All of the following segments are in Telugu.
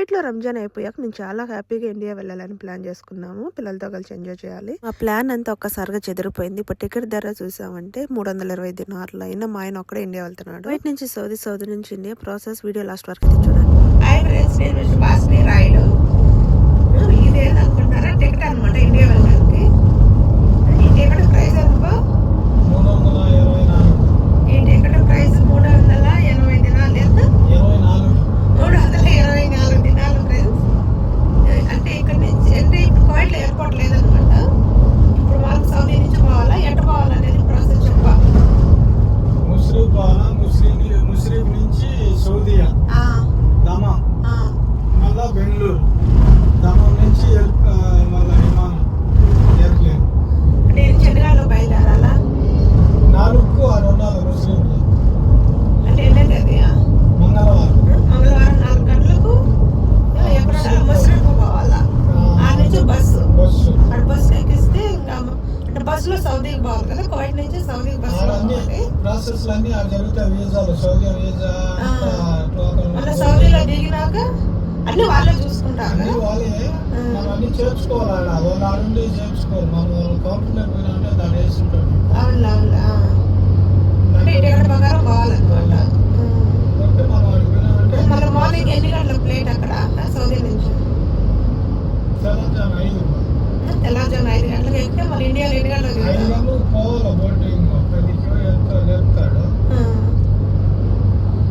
కువైట్లో రంజాన్ అయిపోయాక మేము చాలా హ్యాపీగా ఇండియా వెళ్ళాలని ప్లాన్ చేసుకున్నాము. పిల్లలతో కలిసి ఎంజాయ్ చేయాలి. మా ప్లాన్ అంతా ఒక్కసారిగా చెదిరిపోయింది. ఇప్పుడు టికెట్ ధర చూసామంటే 320 దినార్లు అయినా మా ఆయన ఒక్కడే ఇండియా వెళ్తున్నాడు. కువైట్ నుంచి సౌదీ నుంచి ఇండియా ప్రాసెస్ వీడియో లాస్ట్ వరకు చూడండి. ఇదేదనుకుంటారా టికెట్ అనమాట ఇండియా వెళ్ళడానికి. ఈ టికెట్ ప్రైస్ ఎంత? ఈ టికెట్ ప్రైస్ 380 దినాలు. ఎంత? 324 దినాలు ఫ్రెండ్స్. అంటే ఇక్కడ నుంచి అంటే ఇప్పుడు కువైట్లో ఎయిర్పోర్ట్ లేదనమాట. ఇప్పుడు వాళ్ళకి సౌదీ నుంచి పోవాలా, ఎట్ట పోవాలనేది ప్రాసెస్ చెప్పాలి. ముస్లిం నుంచి సౌదియా, దమం, మళ్ళా బెంగళూరు, దమం నుంచి మళ్ళా విమానం ఎయిర్ప్లేన్. అంటే చెన్నైలో బయలుదేరాలా? 4-6 ఉండాలి ముస్లింలు. అంటే ఏంటంటే అది మంగళవారం 4 గంటలకు ఎక్కడ ముస్లింకు పోవాలా. ఆ నుంచి బస్సు అక్కడ బస్సు ఎక్కిస్తే ఇంకా అంటే బస్సులో సౌదీకి పోవాలి కదా. కువైట్ నుంచి సౌదీకి బస్సులో ప్రాసెస్ అన్ని జరుగుతాయి. వీసాలు, సౌదీ వీసా, మళ్ళీ సౌదీలో దిగినాక అన్ని వాళ్ళే చూసుకుంటారు. వాళ్ళే మనం అన్ని చేర్చుకోవాలి. వాళ్ళు ఆడుండి చేర్చుకోవాలి. మనం వాళ్ళు కౌంటర్లో పోయినా దాన్ని వేస్తుంటారు. అవును అంటే టికెట్ ప్రకారం పోవాలన్నమాట. మళ్ళీ మార్నింగ్ ఎన్ని గంటల ప్లేట్ అక్కడ సౌదీ నుంచి? తెల్లవారుజామున 5 గంటలకు ఎక్కితే మళ్ళీ ఇండియాలో ఎన్ని గంటలకు పోవాలి. బోటింగ్ చెప్తాడు.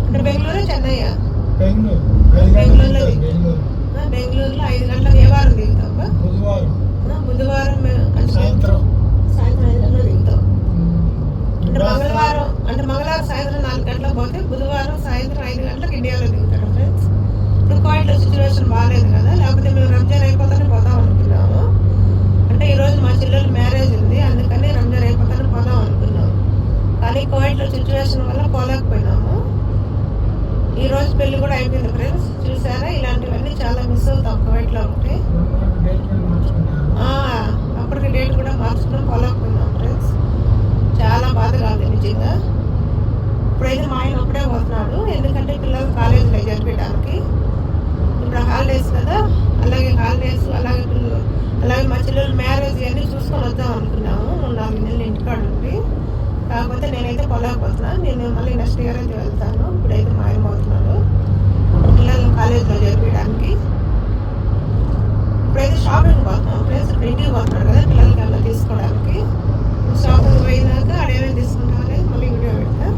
అంటే బెంగళూరు, చెన్నై? బెంగళూరులో 5 గంటలకు ఏ వారం దిగుతాం? బుధవారం సాయంత్రం 5 గంటలకు దిగుతాం. అంటే మంగళవారం సాయంత్రం 4 గంటలకు పోతే బుధవారం సాయంత్రం 5 గంటలకు ఇండియాలో దిగుతాడు ఫ్రెండ్స్. ఇప్పుడు కువైట్లో సిచ్యువేషన్ బాగాలేదు కదా, లేకపోతే మేము రంజాన్ అయిపోతానే పోదాం అనుకున్నాము. అంటే ఈరోజు మా చెల్లెలు మ్యారేజ్ ఉంది, అందుకని రంజాన్ అయిపోతానే పోదాం అనుకున్నాము. కానీ కువైట్లో సిచ్యువేషన్ వల్ల పోలేకపోయినాము. ఈ రోజు పెళ్లి కూడా అయిపోయింది ఫ్రెండ్స్. చూసారా, ఇలాంటివన్నీ చాలా మిస్ అవుతాం కువైట్లో ఉంటే. అప్పటికి డేట్ కూడా మార్చుకుని పోలేకపోయినాం ఫ్రెండ్స్. చాలా బాధగా ఉంది నిజంగా. ఇప్పుడైతే మా ఆయన ఒక్కడే పోతున్నాడు, ఎందుకంటే పిల్లలు కాలేజీలో జరిపించడానికి. ఇప్పుడు హాలిడేస్ కదా, అలాగే హాలిడేస్ అలాగే మా చెల్లెలు మ్యారేజ్ అన్నీ చూసుకొని వద్దాం అనుకున్నాము. 4 నెలలు ఇంటికాడ ఉండి. కాకపోతే నేనైతే పోలేకపోతున్నాను. నేను మళ్ళీ నెక్స్ట్ ఇయర్ అయితే వెళ్తాను. ఇప్పుడైతే మా ఆయన పోతున్నాడు పిల్లలు కాలేజీలో జరిపించడానికి. ఇప్పుడైతే షాపింగ్ పోతున్నాం ఫ్రెండ్స్. ఇప్పుడు ఇంటికి పోతున్నాడు కదా పిల్లలకి అలా తీసుకోవడానికి. షాపింగ్ పోయినాక అడేమేమి తీసుకుంటామని మళ్ళీ వీడియో పెడతా.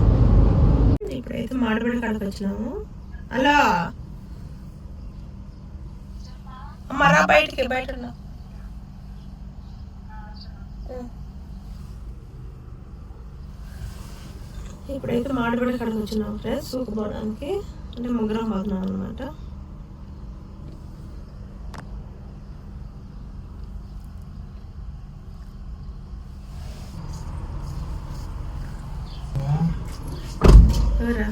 ఇప్పుడైతే మాడబడి కాడికి వచ్చినాము. అలా మరా బయట ఉన్నా. ఇప్పుడైతే మాడబడి కాడికి వచ్చినాము ఫ్రెండ్స్ చూసుకోవడానికి. అంటే ముగ్గురం పోతున్నాం అనమాట. ఎవరా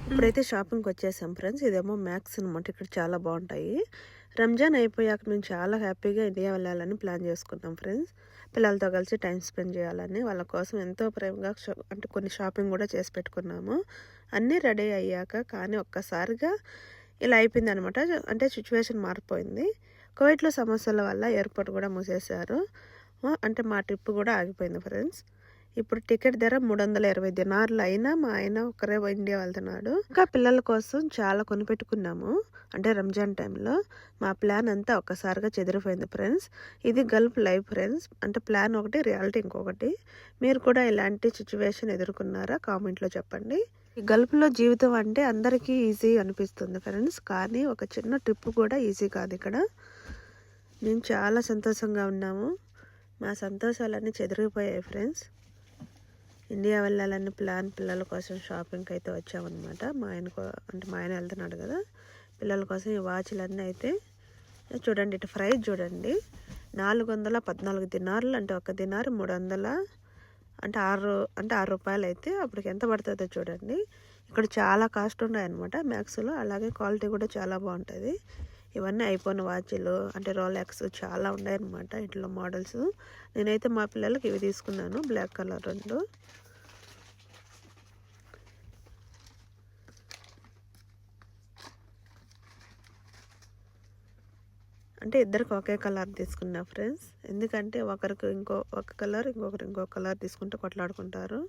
ఇప్పుడైతే షాపింగ్కి వచ్చేసాం ఫ్రెండ్స్. ఇదేమో మ్యాక్స్ అనమాట. ఇక్కడ చాలా బాగుంటాయి. రంజాన్ అయిపోయాక మేము చాలా హ్యాపీగా ఇండియా వెళ్ళాలని ప్లాన్ చేసుకున్నాం ఫ్రెండ్స్. పిల్లలతో కలిసి టైం స్పెండ్ చేయాలని వాళ్ళ కోసం ఎంతో ప్రేమగా అంటే కొన్ని షాపింగ్ కూడా చేసి పెట్టుకున్నాము. అన్నీ రెడీ అయ్యాక కానీ ఒక్కసారిగా ఇలా అయిపోయింది అనమాట. అంటే సిచ్యువేషన్ మారిపోయింది. కువైట్లో సమస్యల వల్ల ఎయిర్పోర్ట్ కూడా మూసేశారు. అంటే మా ట్రిప్ కూడా ఆగిపోయింది ఫ్రెండ్స్. ఇప్పుడు టికెట్ ధర 320 దినార్లు అయినా మా ఆయన ఒకరే ఇండియా వెళ్తున్నాడు. ఇంకా పిల్లల కోసం చాలా కొనిపెట్టుకున్నాము. అంటే రంజాన్ టైంలో మా ప్లాన్ అంతా ఒక్కసారిగా చెదిరిపోయింది ఫ్రెండ్స్. ఇది గల్ఫ్ లైఫ్ ఫ్రెండ్స్. అంటే ప్లాన్ ఒకటి, రియాలిటీ ఇంకొకటి. మీరు కూడా ఇలాంటి సిచ్యువేషన్ ఎదుర్కొన్నారా? కామెంట్లో చెప్పండి. ఈ గల్ఫ్లో జీవితం అంటే అందరికీ ఈజీ అనిపిస్తుంది ఫ్రెండ్స్, కానీ ఒక చిన్న ట్రిప్ కూడా ఈజీ కాదు. ఇక్కడ మేము చాలా సంతోషంగా ఉన్నాము. మా సంతోషాలన్నీ చెదిరిపోయాయి ఫ్రెండ్స్. ఇండియా వెళ్ళాలని ప్లాన్, పిల్లల కోసం షాపింగ్కి అయితే వచ్చామన్నమాట. మా ఆయన వెళ్తున్నాడు కదా, పిల్లల కోసం ఈ వాచ్లన్నీ అయితే చూడండి. ఇటు ప్రైస్ చూడండి, 414 దినార్లు. అంటే ఒక దినారు 300 అంటే 6 రూపాయలు అయితే అప్పటికి ఎంత పడుతుందో చూడండి. ఇక్కడ చాలా కాస్ట్ ఉన్నాయి అనమాట మ్యాక్స్లో. అలాగే క్వాలిటీ కూడా చాలా బాగుంటుంది. ఇవన్నీ ఐఫోన్ వాచ్లు అంటే రోలెక్స్ చాలా ఉన్నాయన్నమాట ఇట్లా మోడల్స్. నేనైతే మా పిల్లలకి ఇవి తీసుకున్నాను, బ్లాక్ కలర్ 2. అంటే ఇద్దరికి ఒకే కలర్ తీసుకున్నా ఫ్రెండ్స్. ఎందుకంటే ఒకరికి ఒక కలర్, ఇంకొకరు ఇంకో కలర్ తీసుకుంటే కొట్లాడుకుంటారు.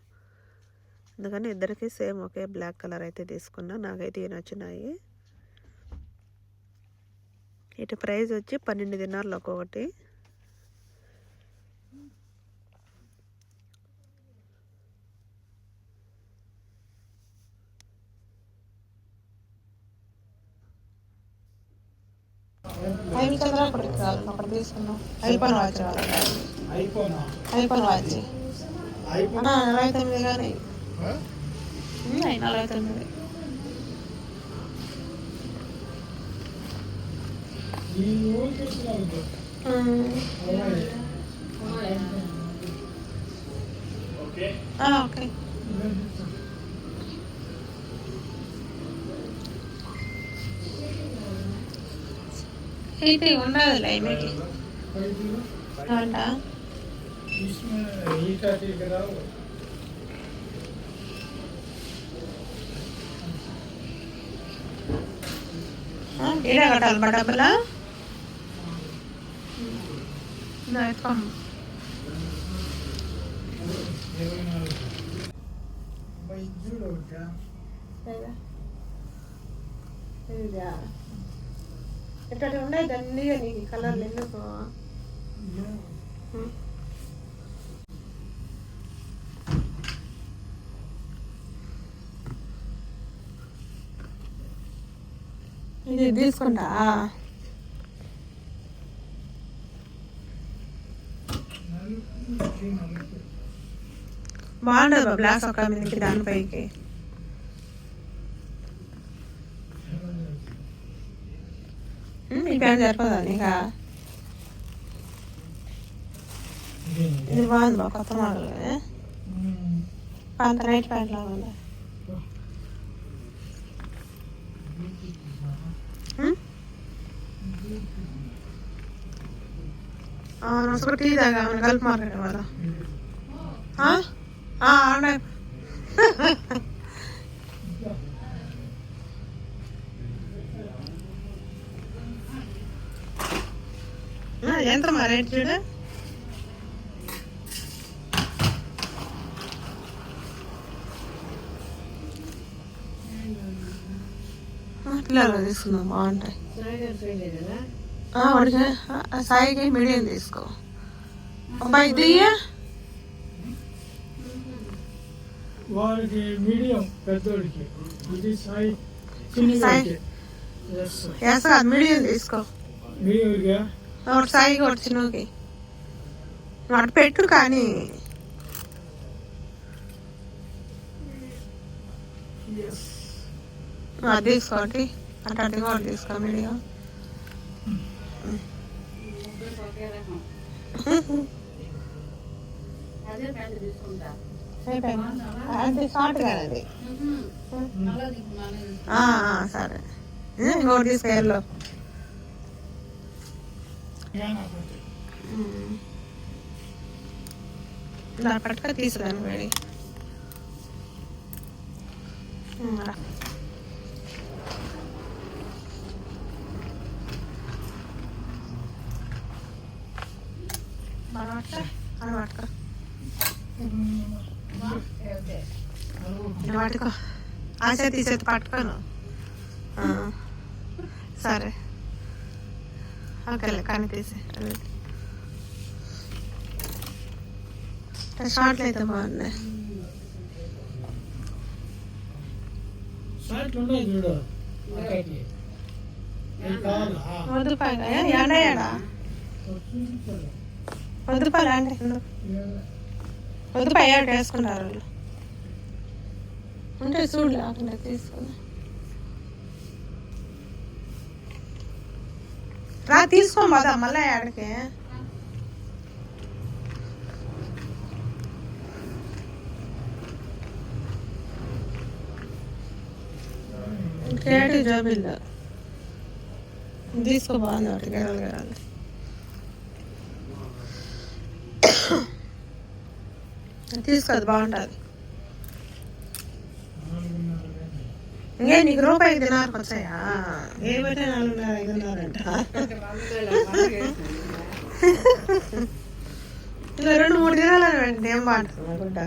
అందుకని ఇద్దరికి సేమ్ ఒకే బ్లాక్ కలర్ అయితే తీసుకున్నా. నాకైతే ఇవి నచ్చినాయి. ఇటు ప్రైస్ వచ్చి 12 దినార్లు ఒక్కొక్కటి. ఐఫోన్ వాచ్ 49 కానీ 49. ఈ ఊరికి వచ్చినారు. ఓకే. అయితే ఉండదులే మీకు ఏడా కట్టాలి మా డబ్బులా? ఇట్లా ఉన్నాయి దండిగా నీకు కలర్లు ఎందుకు? ఇది తీసుకుంటా. బాగుంటుంది బ్లాక్ ఒక మీదకి దానిపైకి. ఈ ప్యాంట్ సరిపోదా నీకా? ఇది బాగుంది బా, కొత్త మోడల్. అంత నైట్ ప్యాంట్ లాగా ఉంది. టీ తాగా గల్ఫ్ మార్కెట్ వాళ్ళ ఎంత మా రేట్ చూడ. పిల్లలు తీసుకుందాం, బాగుంటాయి. సాయికి మీడియం తీసుకో. అబ్బాయి ఇది వాడికి మీడియం, పెద్దోడికి ఇది సాయి. మీడియం తీసుకో. ఒకటి సాయికి ఒకటి చిన్నకి వాటి పెట్టు. కానీ అది తీసుకోండి, అట్లాంటివి కూడా తీసుకో మీడియం. అది షార్ట్ కదా అది. సరే ఇంకోటి తీసుకెళ్ళు. దాని పట్టుక తీసుకురాను వేడి. పట్టుకో, ఆ చేతి చేతి పట్టుకోను. సరే ఓకేలే, కానీ తీసి షార్ట్లు అయితే బాగున్నాయి. వద్దుపాయలు అంటే వద్దుపాయ వేసుకుంటారు వాళ్ళు. ఉంటే చూడు లేకుండా తీసుకుని రా, తీసుకోం కదా మళ్ళీ ఆడికి. క్రియేటివ్ జాబ్ ఇల్లు తీసుకో, బాగుంది ఒకటి గెరాలు గెరాలు. తీసుకోదు, బాగుంటుంది. ఇంకే నీకు రూపాయి 5.5 వచ్చాయా? ఏ బట్టే 4.5 5.5 అంట. ఇలా 2-3 దినాలని వెంటనే ఏం బాగుంటుంది అనుకుంటా.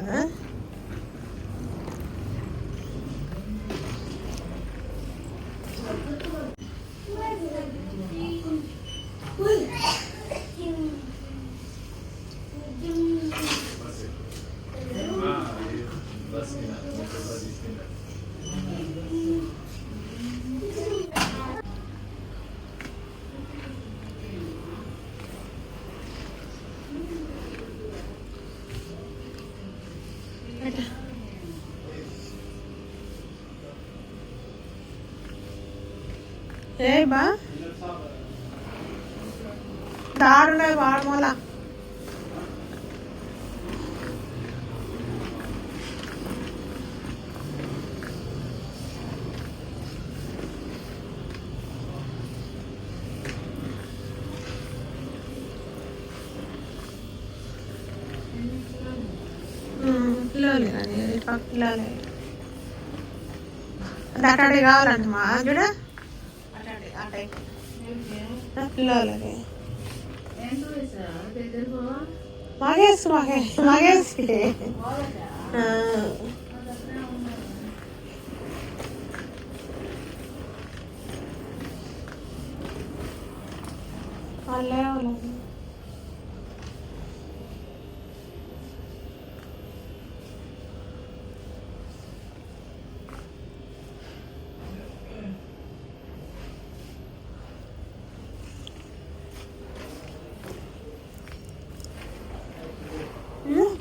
ఏ బా దారుణ వాడమూల పిల్లలు పిల్లలు అటాడి కావాలంట మా చూడ పిల్లలకి మగేసి మగేసి వాళ్ళే వాళ్ళు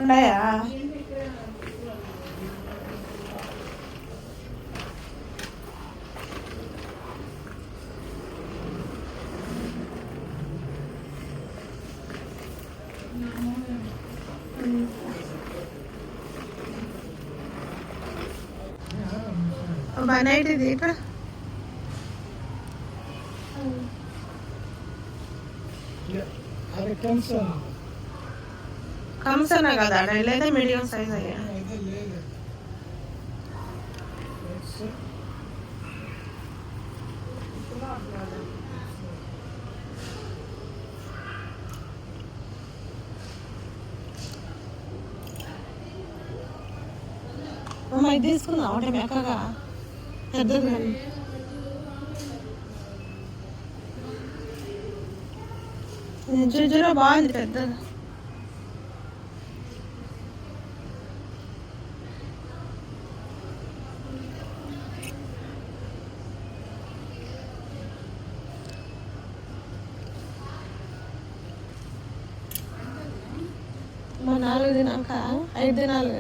ఉన్నాయా? నైట్ ఇది ఇక్కడ కమ్సనే కదా లేదా మీడియం సైజ్ అయ్యా. అమ్మ ఇది తీసుకుందాం అంటే మెక్కగా పెద్దగా. జుజులో బాగుంది పెద్దగా. మా 4 దినాక 5 దినాలు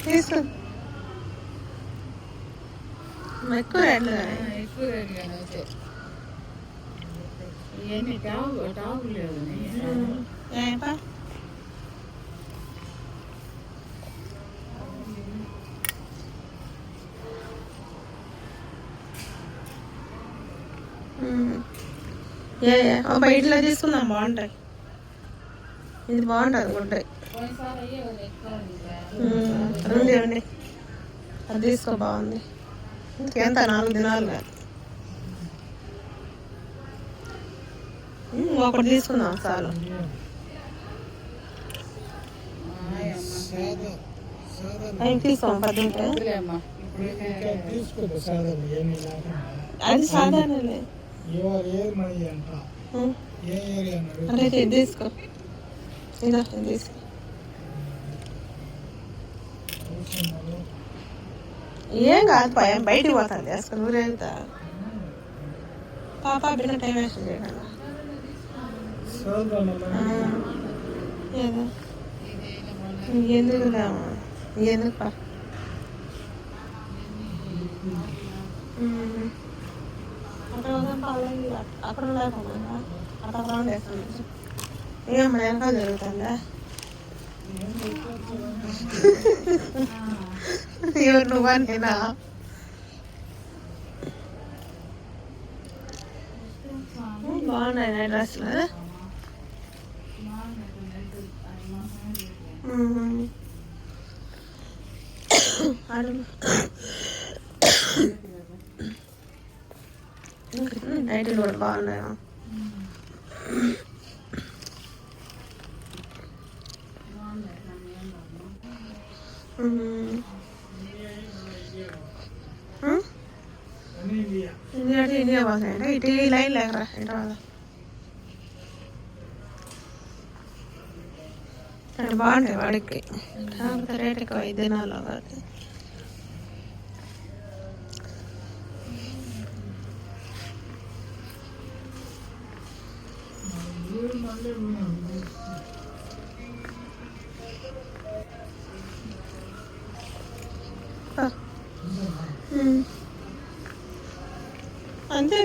తీసుకో. ఎక్కువ రేట్లు అయితే ఇవన్నీ టాపు లేదు. బయటలో తీసుకుందాం, బాగుంటాయి. ఇది బాగుంటుంది గుంటాయి. ఇవ్వండి, అది తీసుకో, బాగుంది. ఇంకెంత 4 దినాలు కాదు. ఒకటి తీసుకుందాం చాలు. అవి తీసుకోం 10 అది సాధారణలే. అంటే ఇది తీసుకో, ఇదా ఇది తీసుకో. ఏం కాదు, బయటికి పోతాను వేసుకొని ఊరేగుతా. పాప బిన్న టైం వేస్ట్ చేయడం ఎందుకు ఎందుకు అక్కడ లేకుండా అక్కడ రౌండ్ వేస్తాను. ఏం మన వెనకాల జరుగుతుందా? ఎవరు నువ్వా నేనా? బాగున్నాయి డ్రెస్సులు. నైట్లు కూడా బాగున్నాయి. ఇండియా బాగున్నాయంటే ఇటు లైన్ లేకరా ఇంట అంటే బాగుంటాయి వాడికి. కాకపోతే రేట్ ఎక్కువ 5 దినాలు కాబట్టి. అంతే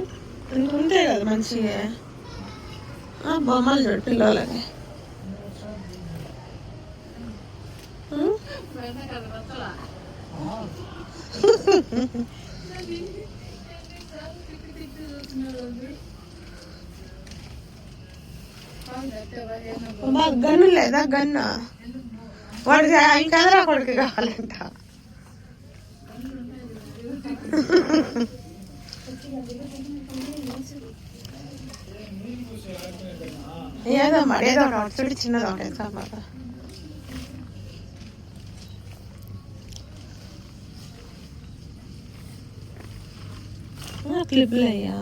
ఉంటే కదా మంచిగా. బొమ్మలు చూడు పిల్లలకి. గన్ను లేదా? గన్ను వాడికి ఇంకెదరా కొడుకు కావాలంట. ఏదో మరి ఏదో ఒకటి చూడు, చిన్నది ఒకటి సార్. క్లిప్లు అయ్యా.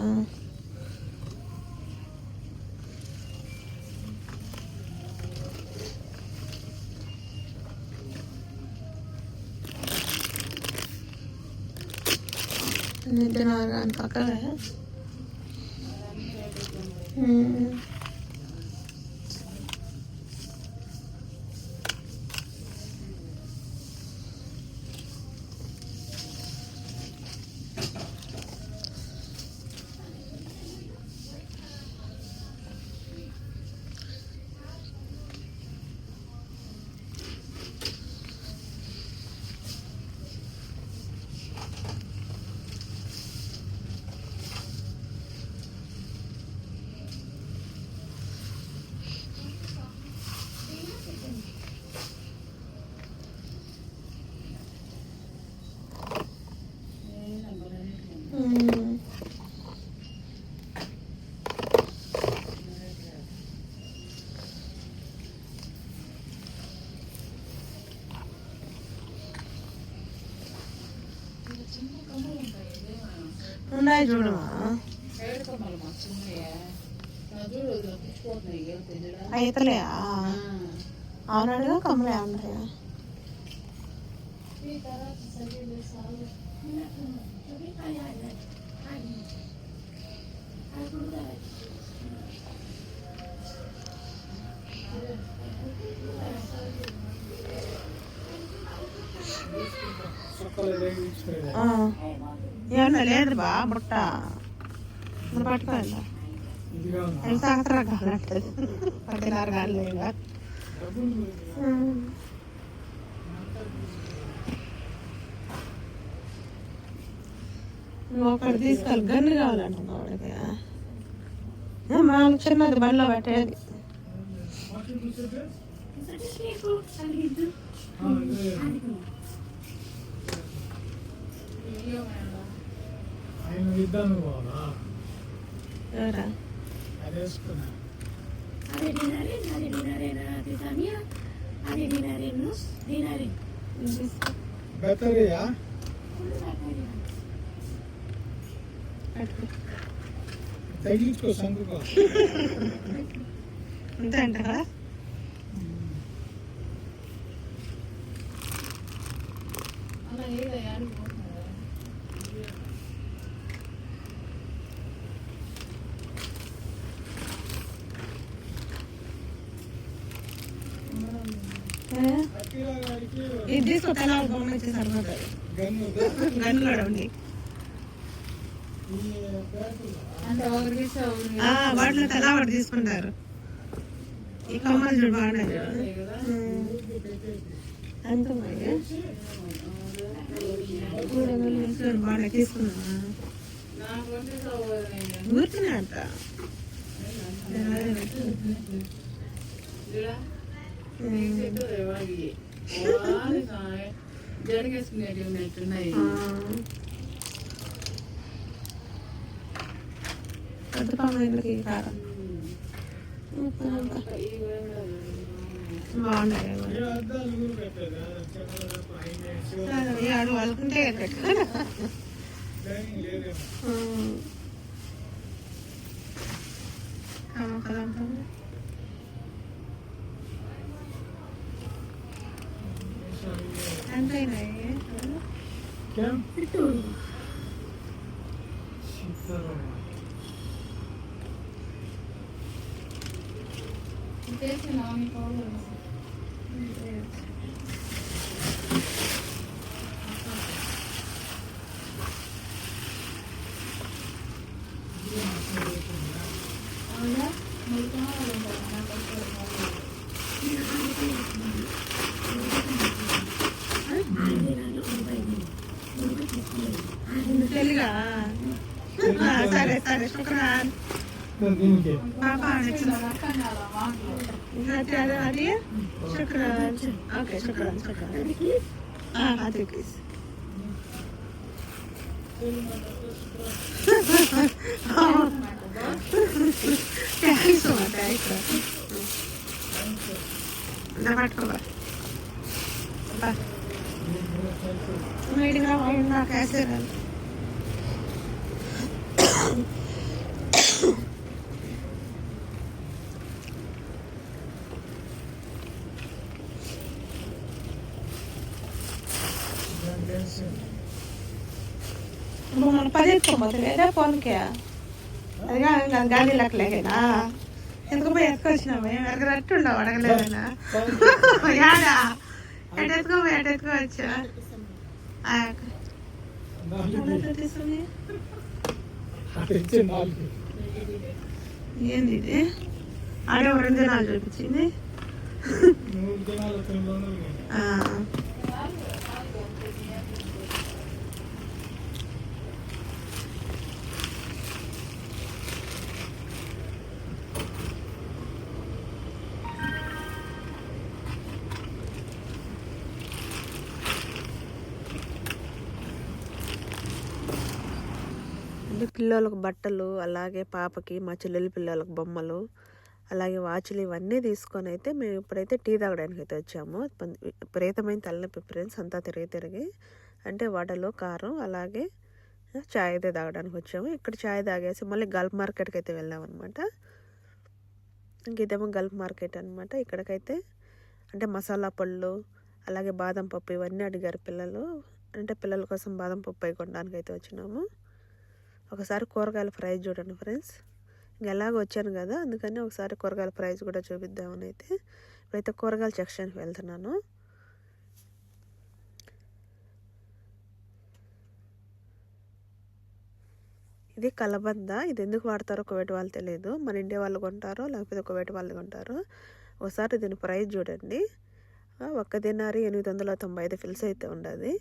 నిద్రనారు కానీ పక్కనే. ఉన్నాయి చూడమా. అయితలేయా? అవునాడుగా కమ్మలే ఉన్నాయా? ఏమన్నా లేదు బా బుట్ట పట్టుకోవాలి. సంవత్సరా కాలంటది 16 కాదు లేదా? నువ్వు ఒకటి తీసుకెళ్ళి గన్ను కావాలంటున్నావు వాడికి. మాకు చిన్నది బండిలో పెట్టేది. తగిలించుకో సందుకో అంతే అంటారా? ఇది తీసుకొస్తా బొమ్మ ఇచ్చి సరిపోతుంది. గన్ను కూడా ఉంది. వాటిలో తలా ఒకటి తీసుకుంటారు. ఈ కమ్మలు చూడు బాగున్నాయి. అంత బాగా తీసుకున్నా ఊరికినే అంట. జరిగేసుకునేవి ఉన్నట్టున్నాయి. పెద్దకి కారం బాగున్నాయి. ఆడు వాళ్ళకుంటే తెలుగా సరే సరే శుక్రాన్ పాప అది శుక్రాన్ ఓకే శుక్రాన్ శుక్రాన్ అది ప్లీజ్ థ్యాంక్స్ పట్టుకోబా వేడిగా నాకు వేసేయాలి. మన పది ఎత్తుకోబోతులేదా ఫోన్కి అది గాలి లెక్కలేనా ఎందుకు పోయి ఎత్తుకొచ్చినాము ఎరగనట్టు ఉండవు అడగలేదనా యాడా ఎటెత్తుకోపోయి ఎటెత్తుకోవచ్చా ఏంది ఇది ఆడే 2 దినాలు చూపించింది. పిల్లలకు బట్టలు, అలాగే పాపకి మా చెల్లెలి పిల్లలకు బొమ్మలు, అలాగే వాచ్లు ఇవన్నీ తీసుకొని అయితే మేము ఇప్పుడైతే టీ తాగడానికి అయితే వచ్చాము. విపరీతమైన తలనొప్పి ఫ్రెండ్స్ అంతా తిరిగి అంటే వడలు కారం అలాగే చాయ్ అయితే తాగడానికి వచ్చాము. ఇక్కడ చాయ్ తాగేసి మళ్ళీ గల్ఫ్ మార్కెట్కి అయితే వెళ్ళామన్నమాట. ఇంక ఇదేమో గల్ఫ్ మార్కెట్ అనమాట. ఇక్కడికైతే అంటే మసాలా పళ్ళు అలాగే బాదం పప్పు ఇవన్నీ అడిగారు పిల్లలు. అంటే పిల్లల కోసం బాదం పప్పు అవి కొనడానికి అయితే వచ్చినాము. ఒకసారి కూరగాయల ప్రైస్ చూడండి ఫ్రెండ్స్. ఇంక ఎలాగ వచ్చాను కదా అందుకని ఒకసారి కూరగాయల ప్రైస్ కూడా చూపిద్దామని అయితే ఇప్పుడైతే కూరగాయల సెక్షన్కి వెళ్తున్నాను. ఇది కలబంద. ఇది ఎందుకు వాడతారో కువైట్ వాళ్ళు తెలియదు. మన ఇండియా వాళ్ళు కొంటారో లేకపోతే కువైట్ వాళ్ళు కొంటారో. ఒకసారి దీని ప్రైస్ చూడండి. 1 దినారీ 895 ఫిల్స్ అయితే ఉండదు.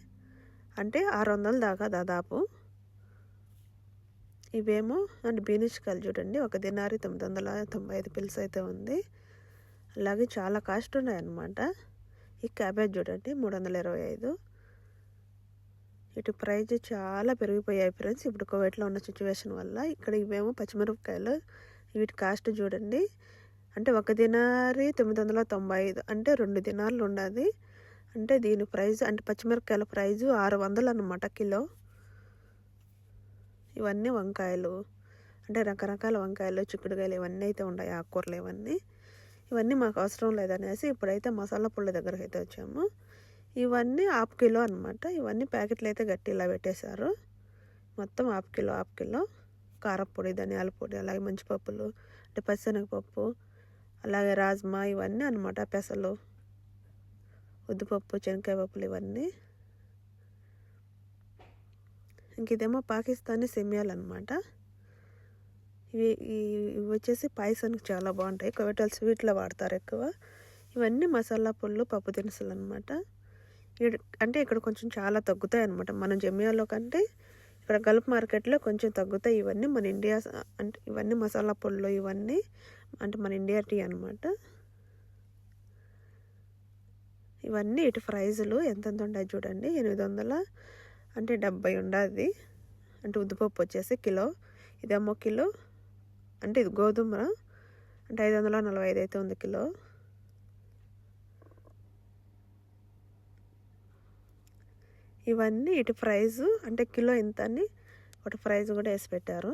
అంటే 600 దాకా దాదాపు. ఇవేమో అంటే బీనిష్కాయలు చూడండి 1 దినారీ 995 పిల్స్ అయితే ఉంది. అలాగే చాలా కాస్ట్ ఉన్నాయన్నమాట. ఈ క్యాబేజ్ చూడండి 325. ఇటు ప్రైజ్ చాలా పెరిగిపోయాయి ఫ్రెండ్స్ ఇప్పుడు కువైట్లో ఉన్న సిచ్యువేషన్ వల్ల. ఇక్కడ ఇవేమో పచ్చిమిరపకాయలు వీటి కాస్ట్ చూడండి. అంటే 1 దినారీ 995 అంటే 2 దినార్లు ఉన్నది. అంటే దీని ప్రైజ్ అంటే పచ్చిమిరపకాయల ప్రైజు 600 అన్నమాట కిలో. ఇవన్నీ వంకాయలు అంటే రకరకాల వంకాయలు చిక్కుడుకాయలు ఇవన్నీ అయితే ఉన్నాయి. ఆకుకూరలు ఇవన్నీ మాకు అవసరం లేదనేసి ఇప్పుడైతే మసాలా పుల్ల దగ్గరకు అయితే వచ్చాము. ఇవన్నీ 1/2 కిలో అనమాట. ఇవన్నీ ప్యాకెట్లు అయితే గట్టి ఇలా పెట్టేశారు. మొత్తం 1/2 కిలో కారపొడి ధనియాల పొడి అలాగే మంచి పప్పులు అంటే పచ్చిశనగపప్పు అలాగే రాజ్మా ఇవన్నీ అనమాట. పెసలు ఉద్దిపప్పు శనక్కాయ పప్పులు ఇవన్నీ. ఇంక ఇదేమో పాకిస్తానీ సెమియాలు అనమాట. ఇవి వచ్చేసి పాయసానికి చాలా బాగుంటాయి. కువైట్ స్వీట్లో వాడతారు ఎక్కువ. ఇవన్నీ మసాలా పుల్లు పప్పు దినుసులు అనమాట. అంటే ఇక్కడ కొంచెం చాలా తగ్గుతాయి అనమాట. మన జమియాలో కంటే ఇక్కడ గల్ఫ్ మార్కెట్లో కొంచెం తగ్గుతాయి. ఇవన్నీ మన ఇండియా అంటే ఇవన్నీ మసాలా పొళ్ళు ఇవన్నీ అంటే మన ఇండియా టీ అనమాట. ఇవన్నీ ఇటు ప్రైజులు ఎంతెంత ఉన్నాయి చూడండి. 800 అంటే 70 ఉండదు. అంటే ఉద్దిపప్పు వచ్చేసి కిలో, ఇదేమో కిలో అంటే ఇది గోధుమ అంటే 545 అయితే ఉంది కిలో. ఇవన్నీ ఇటు ప్రైజు అంటే కిలో ఇంత అని ఒకటి ప్రైజ్ కూడా వేసి పెట్టారు.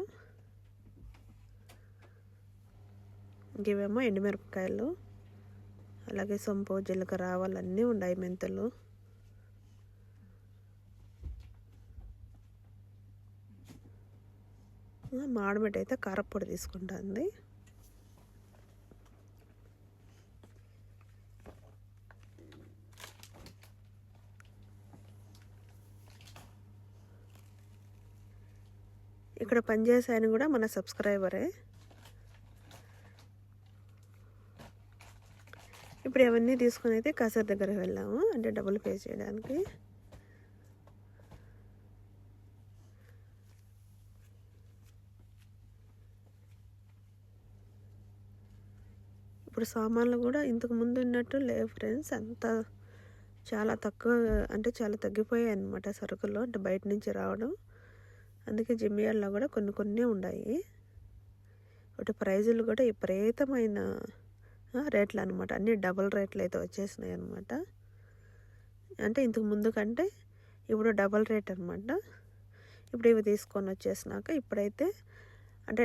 ఇవేమో ఎండుమిరపకాయలు, అలాగే సొంపు, జీలకర్ర, ఆవాలు అన్నీ ఉన్నాయి, మెంతులు. మాడమిట అయితే కారప్పొడి తీసుకుంటుంది. ఇక్కడ పనిచేసే ఆయన కూడా మన సబ్స్క్రైబరే. ఇప్పుడు ఇవన్నీ తీసుకొని అయితే కసర్ దగ్గరికి వెళ్ళాము అంటే డబ్బులు పే చేయడానికి. ఇప్పుడు సామాన్లు కూడా ఇంతకు ముందు ఉన్నట్టు లేవు ఫ్రెండ్స్. అంతా చాలా తక్కువ అంటే చాలా తగ్గిపోయాయి అన్నమాట సరుకులు, అంటే బయట నుంచి రావడం. అందుకే జిమ్మియాల్లో కూడా కొన్ని ఉన్నాయి. ఒకటి ప్రైజులు కూడా విపరీతమైన రేట్లు అనమాట. అన్నీ డబుల్ రేట్లు అయితే వచ్చేసినాయి అనమాట. అంటే ఇంతకు ముందు కంటే ఇప్పుడు డబుల్ రేట్ అనమాట. ఇప్పుడు ఇవి తీసుకొని వచ్చేసినాక ఇప్పుడైతే అంటే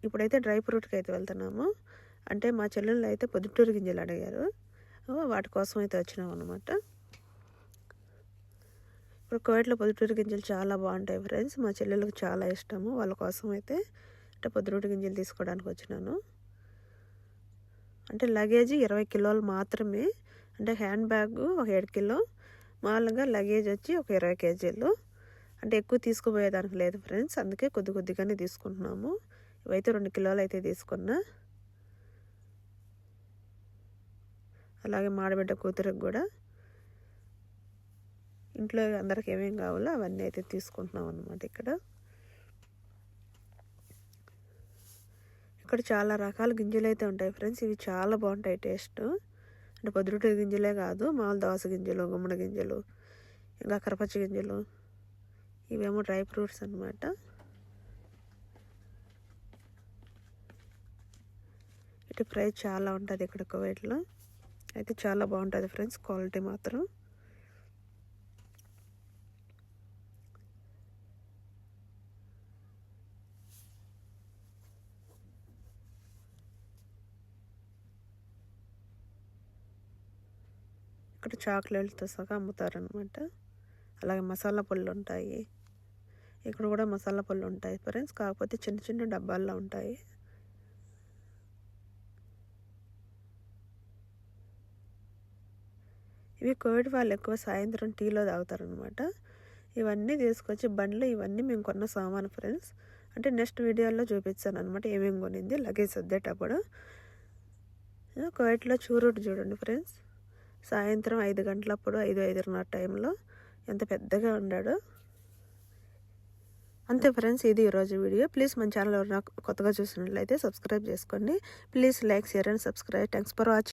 ఇప్పుడైతే డ్రై ఫ్రూట్కి అయితే వెళ్తున్నాము. అంటే మా చెల్లెళ్ళు అయితే పొద్దుటూరు గింజలు అడిగారు, వాటి కోసం అయితే వచ్చినాం అనమాట. ఇప్పుడు కోవిడ్లో పొద్దుటూరు గింజలు చాలా బాగుంటాయి ఫ్రెండ్స్. మా చెల్లెళ్ళకి చాలా ఇష్టము. వాళ్ళ కోసం అయితే అంటే పొద్దుటూరు గింజలు తీసుకోవడానికి వచ్చినాను. అంటే లగేజ్ 20 కిలోలు మాత్రమే. అంటే హ్యాండ్ బ్యాగ్ ఒక 7 కిలో, మామూలుగా లగేజ్ వచ్చి ఒక 20 కేజీలు. అంటే ఎక్కువ తీసుకుపోయేదానికి లేదు ఫ్రెండ్స్, అందుకే కొద్దిగానే తీసుకుంటున్నాము. ఇవైతే 2 కిలోలు అయితే తీసుకున్నా. అలాగే మాడబిడ్డ కూతురికి కూడా ఇంట్లో అందరికి ఏమేమి కావాలో అవన్నీ అయితే తీసుకుంటున్నాం అన్నమాట. ఇక్కడ చాలా రకాల గింజలు అయితే ఉంటాయి ఫ్రెండ్స్. ఇవి చాలా బాగుంటాయి టేస్ట్. అంటే పొద్దుటూరు గింజలే కాదు, మామూలు దోస గింజలు, గుమ్మడి గింజలు, ఇంకా కరపచ్చి గింజలు, ఇవేమో డ్రై ఫ్రూట్స్ అన్నమాట. ఇటు ప్రైస్ చాలా ఉంటుంది ఇక్కడ కువైట్లో అయితే. చాలా బాగుంటుంది ఫ్రెండ్స్, క్వాలిటీ మాత్రం. ఇక్కడ చాక్లెట్లతో సహా అమ్ముతారనమాట. అలాగే మసాలా పళ్ళు ఉంటాయి. ఇక్కడ కూడా మసాలా పళ్ళు ఉంటాయి ఫ్రెండ్స్, కాకపోతే చిన్న డబ్బాల్లో ఉంటాయి. ఇవి కోవిడ్ వాళ్ళు ఎక్కువ సాయంత్రం టీలో తాగుతారనమాట. ఇవన్నీ తీసుకొచ్చి బండ్లు, ఇవన్నీ మేము కొన్న సామాను ఫ్రెండ్స్. అంటే నెక్స్ట్ వీడియోలో చూపించాను అనమాట ఏమేమి కొనింది లగేజ్ సర్దేటప్పుడు. కోవిడ్లో చూరుడు చూడండి ఫ్రెండ్స్, సాయంత్రం 5 గంటలప్పుడు 5:30 టైంలో ఎంత పెద్దగా ఉన్నాడో. అంతే ఫ్రెండ్స్, ఇది ఈరోజు వీడియో. ప్లీజ్ మన ఛానల్ ఎవరైనా కొత్తగా చూసినట్లయితే సబ్స్క్రైబ్ చేసుకోండి. Please like, share and subscribe. Thanks for watching.